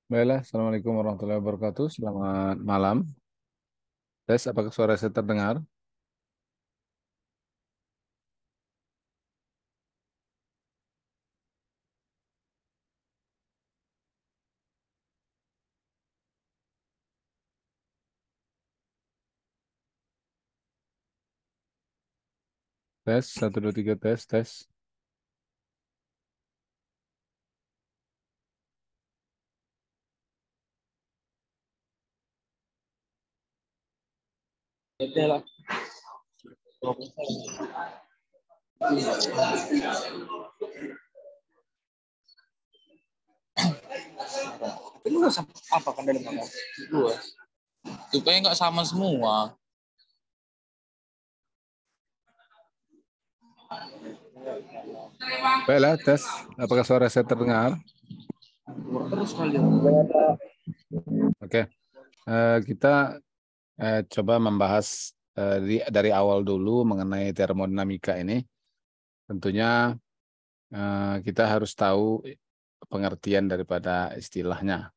Baiklah, Assalamualaikum warahmatullahi wabarakatuh. Selamat malam. Tes, apakah suara saya terdengar? Tes, satu, dua, tiga, tes, tes. Beda lah. Lu apa kan dalam mana? Dua. Supaya nggak sama semua. Baiklah, tes, apakah suara saya terdengar? Terus kali. Oke, kita coba membahas dari awal dulu mengenai termodinamika ini. Tentunya kita harus tahu pengertian daripada istilahnya.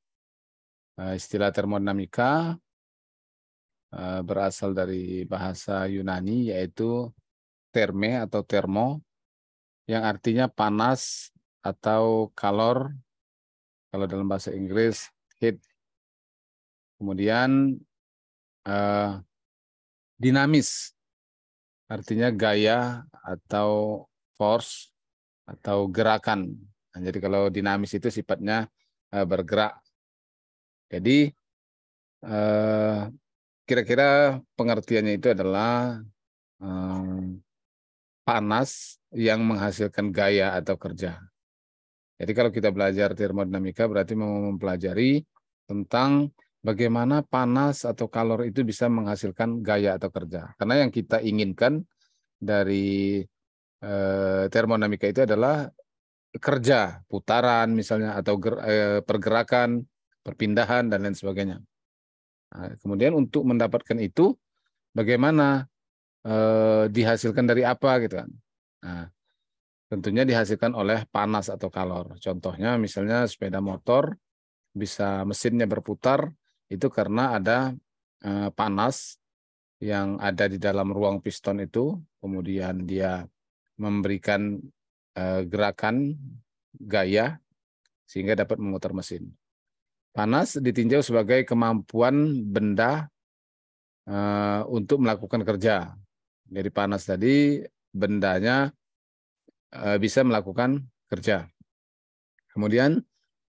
Istilah termodinamika berasal dari bahasa Yunani, yaitu terme atau termo, yang artinya panas atau kalor, kalau dalam bahasa Inggris heat. Kemudian dinamis, artinya gaya atau force atau gerakan. Nah, jadi kalau dinamis itu sifatnya bergerak. Jadi kira-kira pengertiannya itu adalah panas yang menghasilkan gaya atau kerja. Jadi kalau kita belajar termodinamika berarti mau mempelajari tentang bagaimana panas atau kalor itu bisa menghasilkan gaya atau kerja. Karena yang kita inginkan dari termodinamika itu adalah kerja, putaran misalnya, atau pergerakan, perpindahan, dan lain sebagainya. Nah, kemudian untuk mendapatkan itu, bagaimana dihasilkan dari apa gitu kan. Nah, tentunya dihasilkan oleh panas atau kalor. Contohnya misalnya sepeda motor bisa mesinnya berputar itu karena ada panas yang ada di dalam ruang piston itu, kemudian dia memberikan gerakan gaya sehingga dapat memutar mesin. Panas ditinjau sebagai kemampuan benda untuk melakukan kerja. Jadi panas tadi bendanya bisa melakukan kerja. Kemudian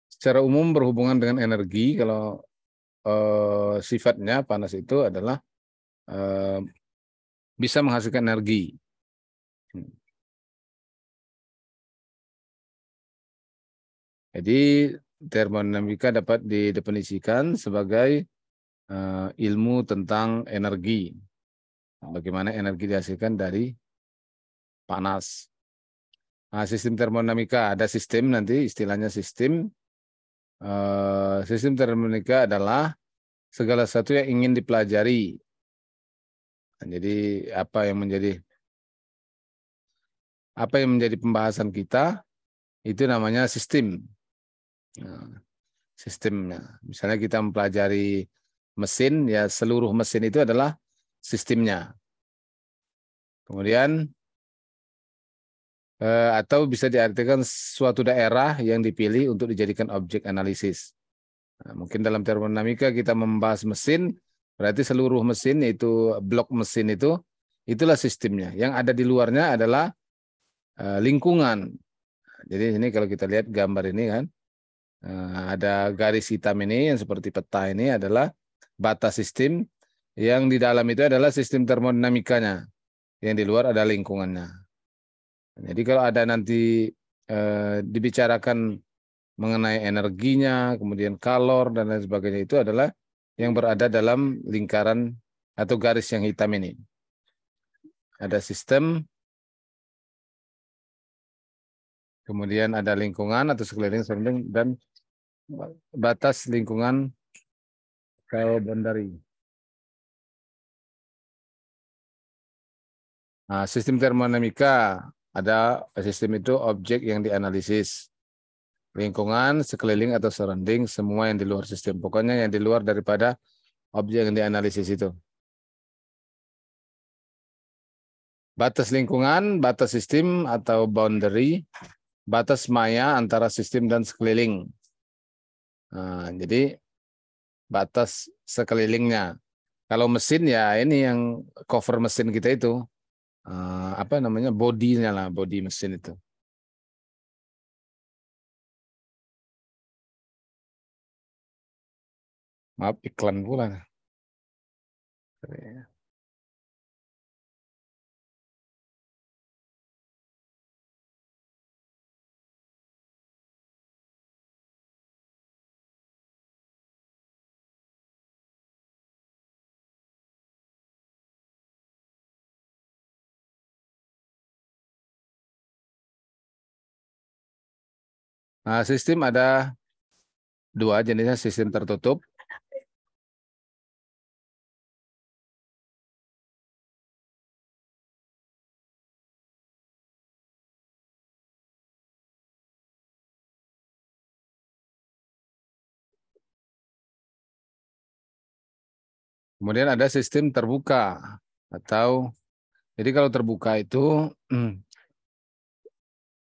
secara umum berhubungan dengan energi, kalau sifatnya panas itu adalah bisa menghasilkan energi. Jadi termodinamika dapat didefinisikan sebagai ilmu tentang energi. Bagaimana energi dihasilkan dari panas. Nah, sistem termodinamika ada sistem, nanti istilahnya sistem. Sistem termodinamika adalah segala sesuatu yang ingin dipelajari. Nah, jadi apa yang menjadi pembahasan kita itu namanya sistem. Nah, sistemnya. Misalnya kita mempelajari mesin, ya seluruh mesin itu adalah sistemnya. Kemudian atau bisa diartikan suatu daerah yang dipilih untuk dijadikan objek analisis. Nah, mungkin dalam termodinamika kita membahas mesin, berarti seluruh mesin, yaitu blok mesin itu, itulah sistemnya. Yang ada di luarnya adalah lingkungan. Jadi ini kalau kita lihat gambar ini kan, ada garis hitam ini yang seperti peta ini adalah batas sistem, yang di dalam itu adalah sistem termodinamikanya, yang di luar ada lingkungannya. Jadi kalau ada nanti dibicarakan mengenai energinya, kemudian kalor, dan lain sebagainya, itu adalah yang berada dalam lingkaran atau garis yang hitam ini. Ada sistem, kemudian ada lingkungan atau sekeliling, dan batas lingkungan boundary. Nah, sistem termodinamika ada sistem itu objek yang dianalisis. Lingkungan, sekeliling atau surrounding, semua yang di luar sistem. Pokoknya yang di luar daripada objek yang dianalisis itu. Batas lingkungan, batas sistem atau boundary, batas maya antara sistem dan sekeliling. Nah, jadi batas sekelilingnya. Kalau mesin ya ini yang cover mesin kita itu. Apa namanya, bodinya lah, body mesin itu. Maaf, iklan pula. Nah, sistem ada dua jenisnya, sistem tertutup. Kemudian ada sistem terbuka atau jadi kalau terbuka itu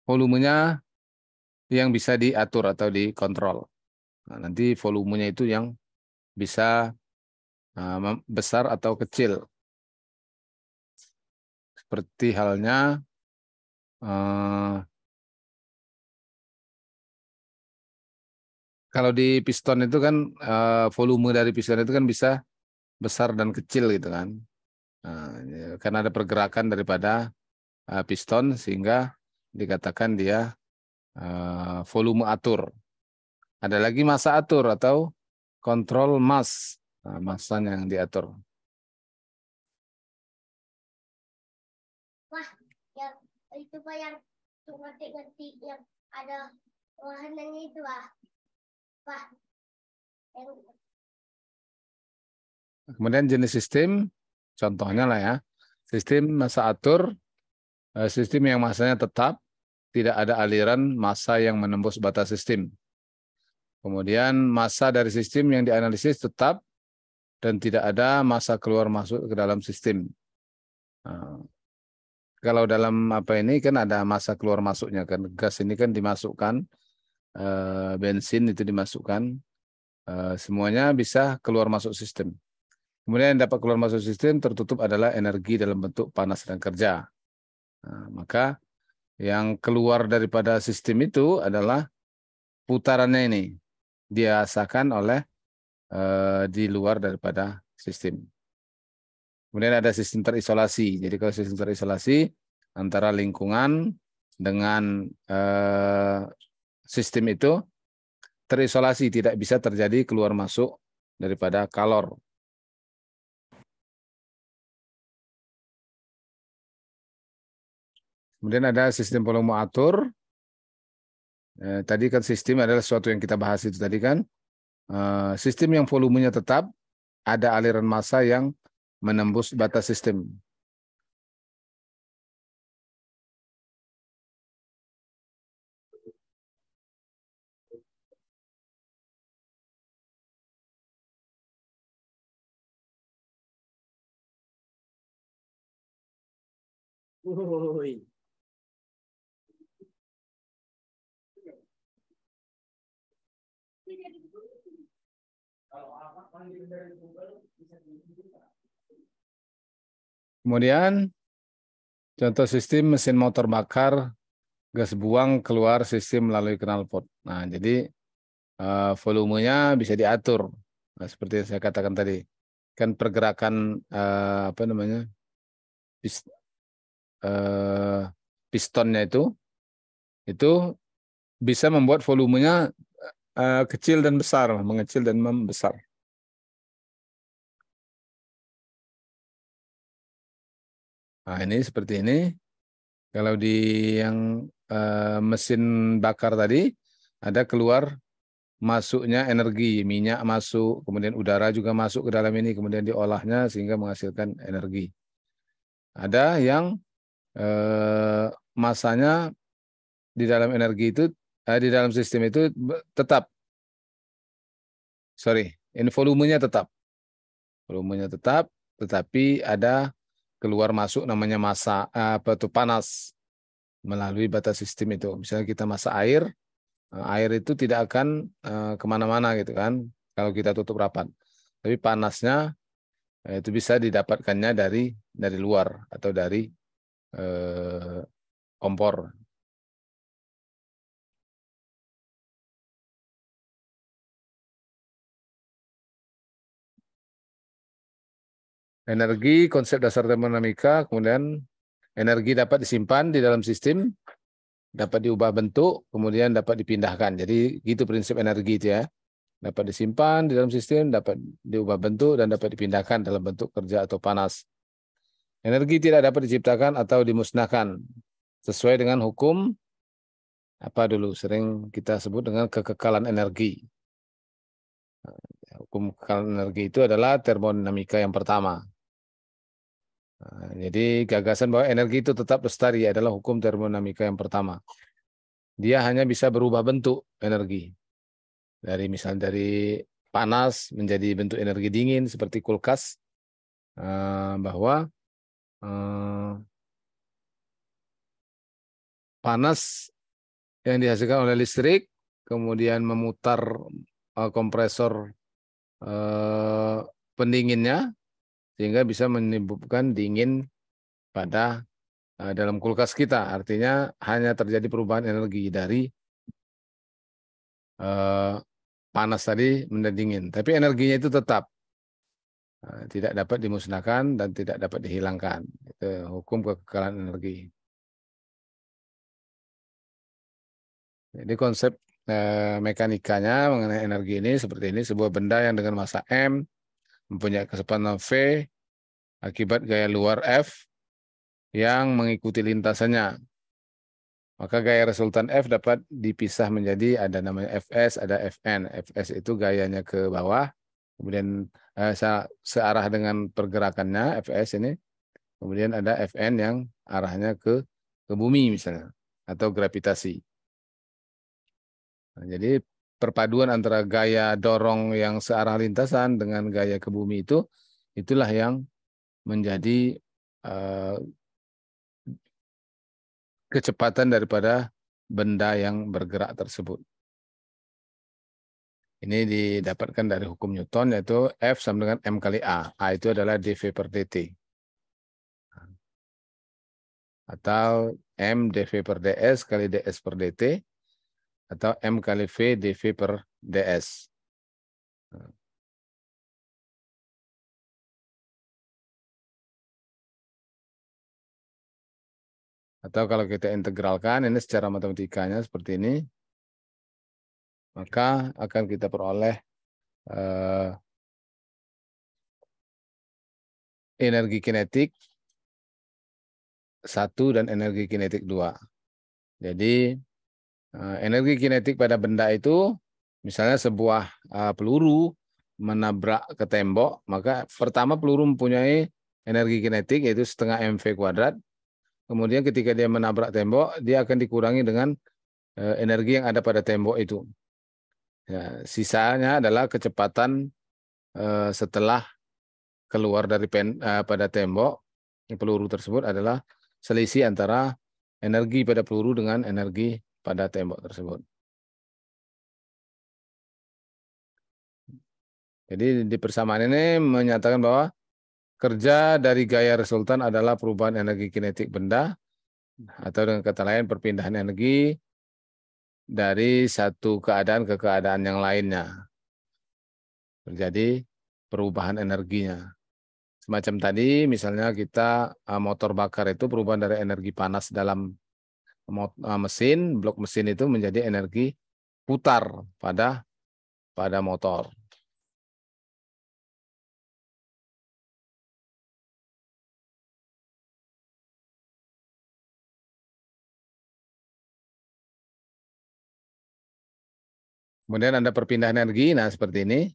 volumenya yang bisa diatur atau dikontrol. Nah, nanti volumenya itu yang bisa besar atau kecil. Seperti halnya kalau di piston itu kan volume dari piston itu kan bisa besar dan kecil gitu kan. Karena ada pergerakan daripada piston sehingga dikatakan dia volume atur. Ada lagi massa atur atau kontrol mass, massanya yang diatur. Wah, yang itu Pak yang ngerti-ngerti yang ada wahananya itu Pak. Kemudian jenis sistem, contohnya lah ya, sistem massa atur, sistem yang massanya tetap, tidak ada aliran massa yang menembus batas sistem. Kemudian massa dari sistem yang dianalisis tetap dan tidak ada massa keluar masuk ke dalam sistem. Kalau dalam apa ini kan ada massa keluar masuknya kan, gas ini kan dimasukkan, bensin itu dimasukkan, semuanya bisa keluar masuk sistem. Kemudian yang dapat keluar masuk sistem tertutup adalah energi dalam bentuk panas dan kerja. Maka yang keluar daripada sistem itu adalah putarannya ini dirasakan oleh di luar daripada sistem. Kemudian ada sistem terisolasi. Jadi kalau sistem terisolasi antara lingkungan dengan sistem itu terisolasi, tidak bisa terjadi keluar masuk daripada kalor. Kemudian ada sistem volume atur. Tadi kan sistem adalah sesuatu yang kita bahas itu tadi kan. Sistem yang volumenya tetap, ada aliran massa yang menembus batas sistem. Kemudian contoh sistem mesin motor bakar, gas buang keluar sistem melalui knalpot. Nah, jadi volumenya bisa diatur. Nah, seperti yang saya katakan tadi, kan pergerakan apa namanya pistonnya itu bisa membuat volumenya kecil dan besar, mengecil dan membesar. Nah, ini seperti ini. Kalau di yang mesin bakar tadi, ada keluar masuknya energi, minyak masuk, kemudian udara juga masuk ke dalam ini, kemudian diolahnya sehingga menghasilkan energi. Ada yang massanya di dalam energi itu di dalam sistem itu tetap, ini volumenya tetap. Volumenya tetap, tetapi ada keluar masuk namanya massa, panas melalui batas sistem itu. Misalnya kita masak air, air itu tidak akan kemana-mana gitu kan, kalau kita tutup rapat. Tapi panasnya itu bisa didapatkannya dari luar atau dari kompor. Energi, konsep dasar termodinamika, kemudian energi dapat disimpan di dalam sistem, dapat diubah bentuk, kemudian dapat dipindahkan. Jadi gitu prinsip energi itu ya. Dapat disimpan di dalam sistem, dapat diubah bentuk, dan dapat dipindahkan dalam bentuk kerja atau panas. Energi tidak dapat diciptakan atau dimusnahkan sesuai dengan hukum apa dulu sering kita sebut dengan kekekalan energi. Hukum kekekalan energi itu adalah termodinamika yang pertama. Jadi gagasan bahwa energi itu tetap lestari adalah hukum termodinamika yang pertama. Dia hanya bisa berubah bentuk energi. Misalnya dari panas menjadi bentuk energi dingin seperti kulkas, bahwa panas yang dihasilkan oleh listrik kemudian memutar kompresor pendinginnya sehingga bisa menimbulkan dingin pada dalam kulkas kita. Artinya hanya terjadi perubahan energi dari panas tadi menjadi dingin. Tapi energinya itu tetap tidak dapat dimusnahkan dan tidak dapat dihilangkan. Itu hukum kekekalan energi. Jadi konsep mekanikanya mengenai energi ini seperti ini, sebuah benda yang dengan massa M mempunyai kecepatan V akibat gaya luar F yang mengikuti lintasannya. Maka gaya resultan F dapat dipisah menjadi ada namanya Fs, ada Fn. Fs itu gayanya ke bawah, kemudian searah dengan pergerakannya Fs ini, kemudian ada Fn yang arahnya ke bumi misalnya, atau gravitasi. Nah, jadi perpaduan antara gaya dorong yang searah lintasan dengan gaya ke bumi itulah yang menjadi kecepatan daripada benda yang bergerak tersebut. Ini didapatkan dari hukum Newton, yaitu F sama dengan M kali A. A itu adalah dV per dt. Atau M dV per ds kali ds per dt. Atau M kali V dV per ds. Atau kalau kita integralkan ini secara matematikanya seperti ini, maka akan kita peroleh energi kinetik 1 dan energi kinetik 2. Jadi energi kinetik pada benda itu, misalnya sebuah peluru menabrak ke tembok, maka pertama peluru mempunyai energi kinetik yaitu setengah mv kuadrat. Kemudian ketika dia menabrak tembok, dia akan dikurangi dengan energi yang ada pada tembok itu. Ya, sisanya adalah kecepatan setelah keluar dari pada tembok, peluru tersebut adalah selisih antara energi pada peluru dengan energi pada tembok tersebut. Jadi di persamaan ini menyatakan bahwa kerja dari gaya resultan adalah perubahan energi kinetik benda, atau dengan kata lain perpindahan energi dari satu keadaan ke keadaan yang lainnya. Terjadi perubahan energinya. Semacam tadi, misalnya kita motor bakar itu perubahan dari energi panas dalam mesin, blok mesin itu menjadi energi putar pada motor. Kemudian ada perpindahan energi, nah seperti ini.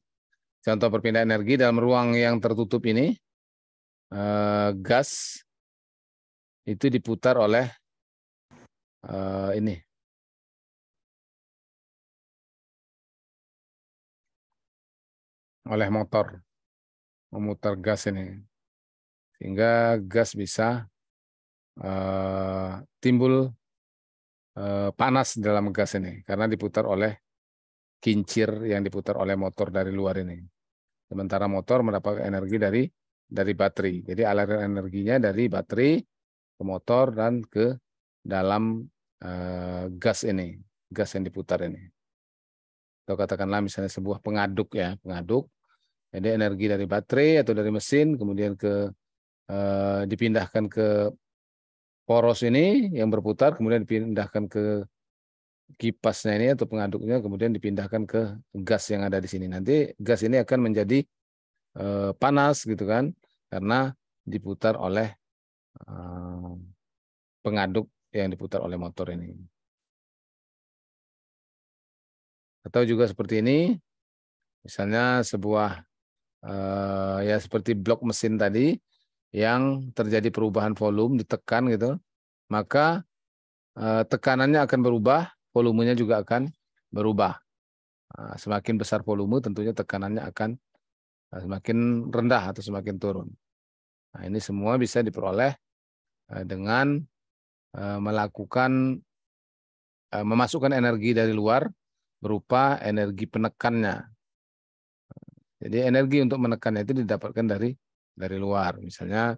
Contoh perpindahan energi dalam ruang yang tertutup ini, gas itu diputar oleh ini oleh motor, memutar gas ini. Sehingga gas bisa timbul panas dalam gas ini karena diputar oleh kincir yang diputar oleh motor dari luar ini. Sementara motor mendapat energi dari baterai. Jadi aliran energinya dari baterai ke motor dan ke dalam gas ini, gas yang diputar ini. Atau katakanlah misalnya sebuah pengaduk ya, pengaduk. Jadi energi dari baterai atau dari mesin kemudian dipindahkan ke poros ini yang berputar, kemudian dipindahkan ke kipasnya ini atau pengaduknya, kemudian dipindahkan ke gas yang ada di sini. Nanti gas ini akan menjadi panas gitu kan, karena diputar oleh pengaduk yang diputar oleh motor ini. Atau juga seperti ini, misalnya sebuah ya seperti blok mesin tadi yang terjadi perubahan volume ditekan gitu, maka tekanannya akan berubah, volumenya juga akan berubah. Semakin besar volume tentunya tekanannya akan semakin rendah atau semakin turun. Nah, ini semua bisa diperoleh dengan memasukkan energi dari luar berupa energi penekannya. Jadi energi untuk menekannya itu didapatkan dari luar. Misalnya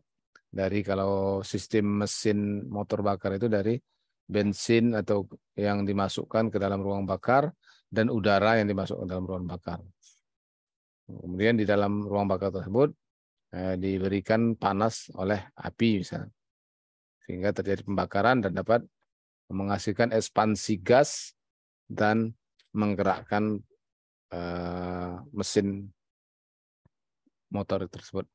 dari kalau sistem mesin motor bakar itu dari bensin atau yang dimasukkan ke dalam ruang bakar dan udara yang dimasukkan ke dalam ruang bakar. Kemudian di dalam ruang bakar tersebut diberikan panas oleh api misalnya. Sehingga terjadi pembakaran dan dapat menghasilkan ekspansi gas dan menggerakkan mesin motor tersebut.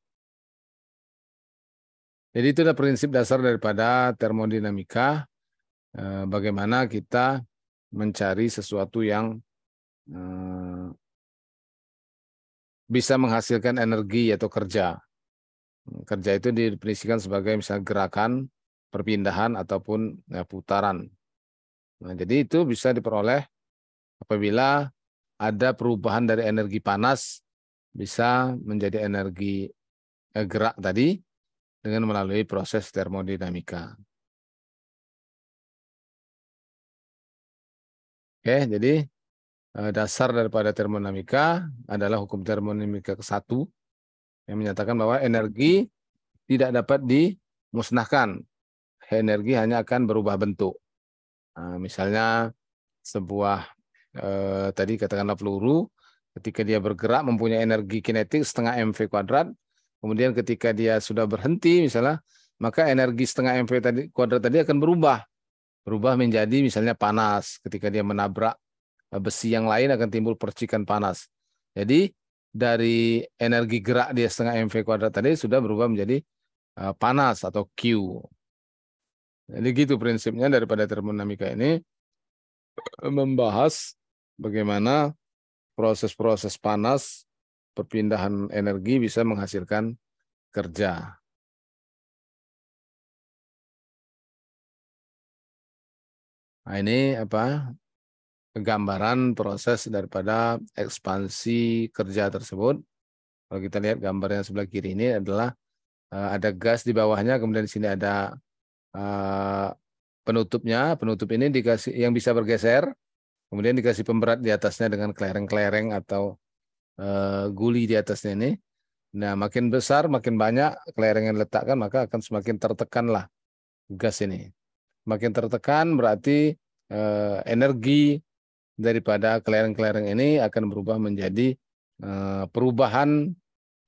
Jadi itu adalah prinsip dasar daripada termodinamika, bagaimana kita mencari sesuatu yang bisa menghasilkan energi atau kerja. Kerja itu didefinisikan sebagai misalnya gerakan, perpindahan, ataupun putaran. Nah, jadi itu bisa diperoleh apabila ada perubahan dari energi panas bisa menjadi energi gerak tadi dengan melalui proses termodinamika. Oke, jadi dasar daripada termodinamika adalah hukum termodinamika ke-1 yang menyatakan bahwa energi tidak dapat dimusnahkan. Energi hanya akan berubah bentuk. Nah, misalnya sebuah tadi katakanlah peluru, ketika dia bergerak mempunyai energi kinetik setengah mv kuadrat, kemudian ketika dia sudah berhenti misalnya, maka energi setengah mv kuadrat tadi akan berubah menjadi misalnya panas. Ketika dia menabrak besi yang lain akan timbul percikan panas. Jadi dari energi gerak dia setengah mv kuadrat tadi sudah berubah menjadi panas atau Q. Jadi gitu prinsipnya daripada termodinamika ini membahas bagaimana proses-proses panas perpindahan energi bisa menghasilkan kerja. Nah, ini gambaran proses daripada ekspansi kerja tersebut. Kalau kita lihat gambarnya sebelah kiri ini adalah ada gas di bawahnya, kemudian di sini ada penutupnya. Penutup ini dikasih yang bisa bergeser, kemudian dikasih pemberat di atasnya dengan kelereng-kelereng atau guli di atasnya ini. Nah, makin besar, makin banyak kelereng yang diletakkan, maka akan semakin tertekanlah gas ini. Makin tertekan berarti energi daripada kelereng-kelereng ini akan berubah menjadi perubahan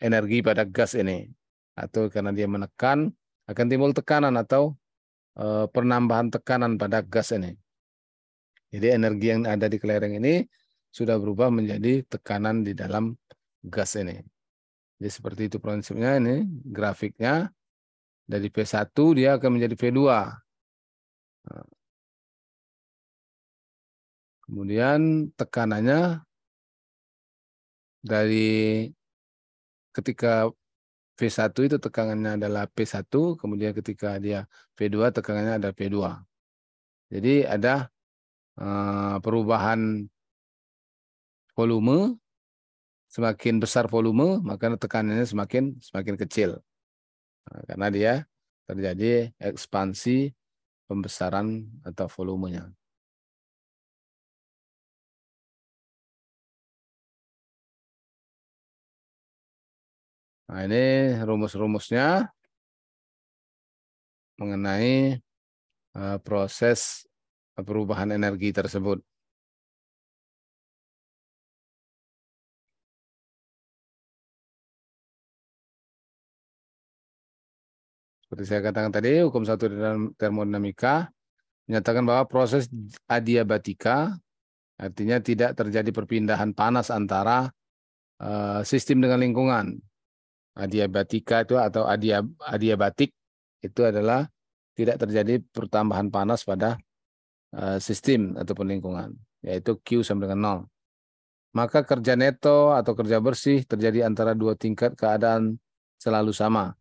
energi pada gas ini. Atau karena dia menekan, akan timbul tekanan atau penambahan tekanan pada gas ini. Jadi energi yang ada di kelereng ini sudah berubah menjadi tekanan di dalam gas ini. Jadi seperti itu prinsipnya ini grafiknya. Dari P1 dia akan menjadi P2. Kemudian tekanannya dari ketika V1 itu tekanannya adalah P1, kemudian ketika dia V2 tekanannya ada P2. Jadi ada perubahan volume semakin besar volume, maka tekanannya semakin kecil. Nah, karena dia terjadi ekspansi pembesaran atau volumenya. Nah, ini rumus-rumusnya mengenai proses perubahan energi tersebut. Seperti saya katakan tadi, hukum satu dalam termodinamika menyatakan bahwa proses adiabatika, artinya tidak terjadi perpindahan panas antara sistem dengan lingkungan. Adiabatika itu atau adiabatik itu adalah tidak terjadi pertambahan panas pada sistem ataupun lingkungan, yaitu Q sama dengan 0. Maka kerja neto atau kerja bersih terjadi antara dua tingkat keadaan selalu sama.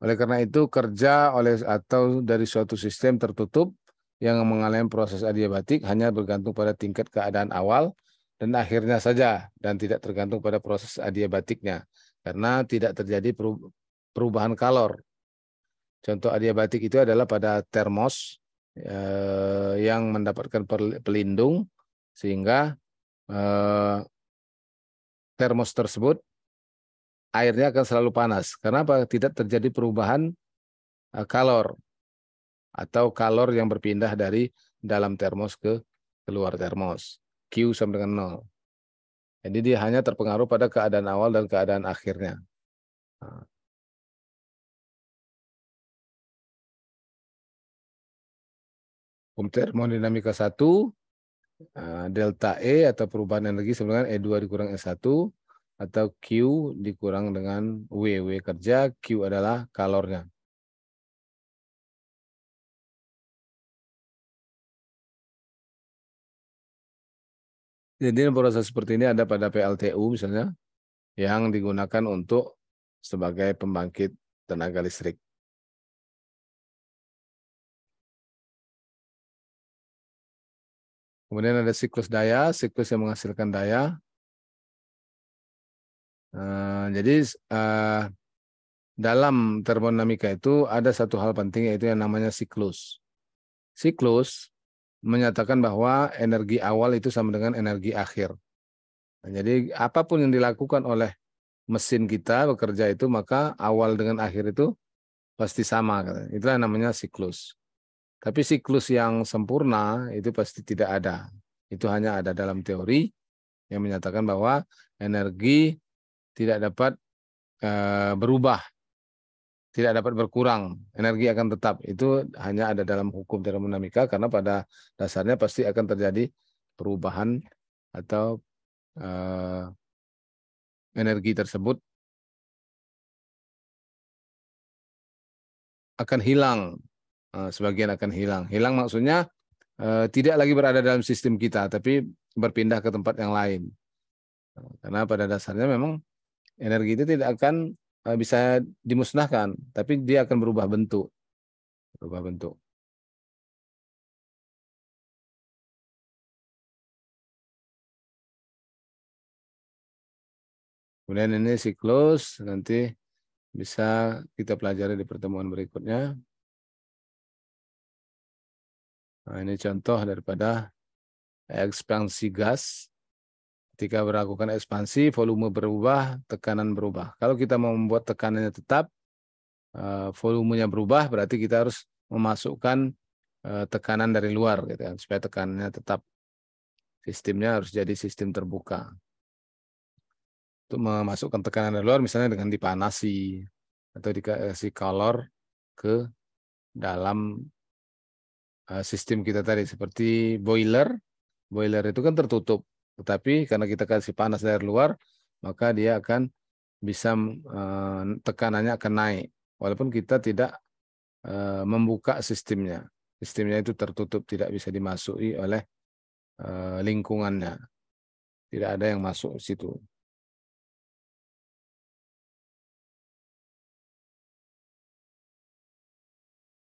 Oleh karena itu, kerja atau dari suatu sistem tertutup yang mengalami proses adiabatik hanya bergantung pada tingkat keadaan awal dan akhirnya saja, dan tidak tergantung pada proses adiabatiknya, karena tidak terjadi perubahan kalor. Contoh adiabatik itu adalah pada termos yang mendapatkan pelindung, sehingga termos tersebut airnya akan selalu panas. Kenapa? Tidak terjadi perubahan kalor atau kalor yang berpindah dari dalam termos ke keluar termos. Q sama dengan 0. Jadi dia hanya terpengaruh pada keadaan awal dan keadaan akhirnya. Nah, termodinamika 1, delta E atau perubahan energi sama dengan E2 dikurang E1 atau Q dikurang dengan W. W kerja, Q adalah kalornya. Jadi proses seperti ini ada pada PLTU misalnya, yang digunakan untuk sebagai pembangkit tenaga listrik. Kemudian ada siklus daya, siklus yang menghasilkan daya. Jadi dalam termodinamika itu ada satu hal penting, yaitu yang namanya siklus. Siklus menyatakan bahwa energi awal itu sama dengan energi akhir. Nah, jadi apapun yang dilakukan oleh mesin kita bekerja itu, maka awal dengan akhir itu pasti sama. Itulah namanya siklus. Tapi siklus yang sempurna itu pasti tidak ada. Itu hanya ada dalam teori yang menyatakan bahwa energi tidak dapat berubah, tidak dapat berkurang, energi akan tetap. Itu hanya ada dalam hukum termodinamika, karena pada dasarnya pasti akan terjadi perubahan atau energi tersebut akan hilang, sebagian akan hilang. Hilang maksudnya tidak lagi berada dalam sistem kita, tapi berpindah ke tempat yang lain. Karena pada dasarnya memang energi itu tidak akan bisa dimusnahkan, tapi dia akan berubah bentuk. Berubah bentuk. Kemudian ini siklus, nanti bisa kita pelajari di pertemuan berikutnya. Nah, ini contoh daripada ekspansi gas. Ketika melakukan ekspansi, volume berubah, tekanan berubah. Kalau kita mau membuat tekanannya tetap, volumenya berubah, berarti kita harus memasukkan tekanan dari luar, gitu kan, supaya tekanannya tetap. Sistemnya harus jadi sistem terbuka. Untuk memasukkan tekanan dari luar, misalnya dengan dipanasi atau dikasih kalor ke dalam sistem kita tadi, seperti boiler. Boiler itu kan tertutup, tetapi karena kita kasih panas dari luar, maka dia akan bisa tekanannya akan naik, walaupun kita tidak membuka sistemnya. Sistemnya itu tertutup, tidak bisa dimasuki oleh lingkungannya. Tidak ada yang masuk ke situ.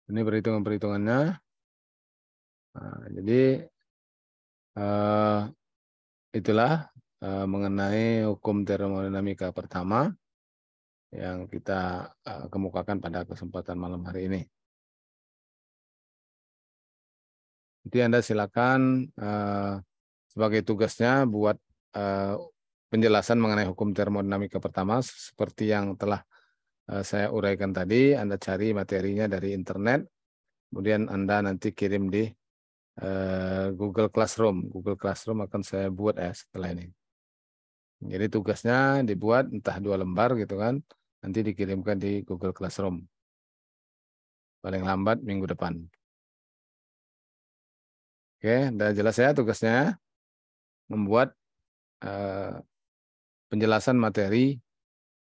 Ini perhitungan-perhitungannya. Nah, jadi itulah mengenai hukum termodinamika pertama yang kita kemukakan pada kesempatan malam hari ini. Jadi Anda silakan sebagai tugasnya buat penjelasan mengenai hukum termodinamika pertama seperti yang telah saya uraikan tadi. Anda cari materinya dari internet, kemudian Anda nanti kirim di Google Classroom. Google Classroom akan saya buat setelah ini. Jadi tugasnya dibuat entah 2 lembar gitu kan, nanti dikirimkan di Google Classroom. Paling lambat minggu depan. Oke, udah jelas ya tugasnya? Membuat penjelasan materi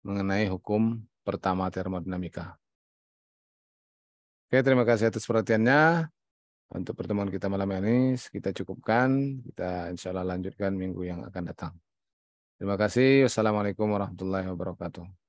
mengenai hukum pertama termodinamika. Oke, terima kasih atas perhatiannya. Untuk pertemuan kita malam ini kita cukupkan. Kita insya Allah lanjutkan minggu yang akan datang. Terima kasih. Wassalamualaikum warahmatullahi wabarakatuh.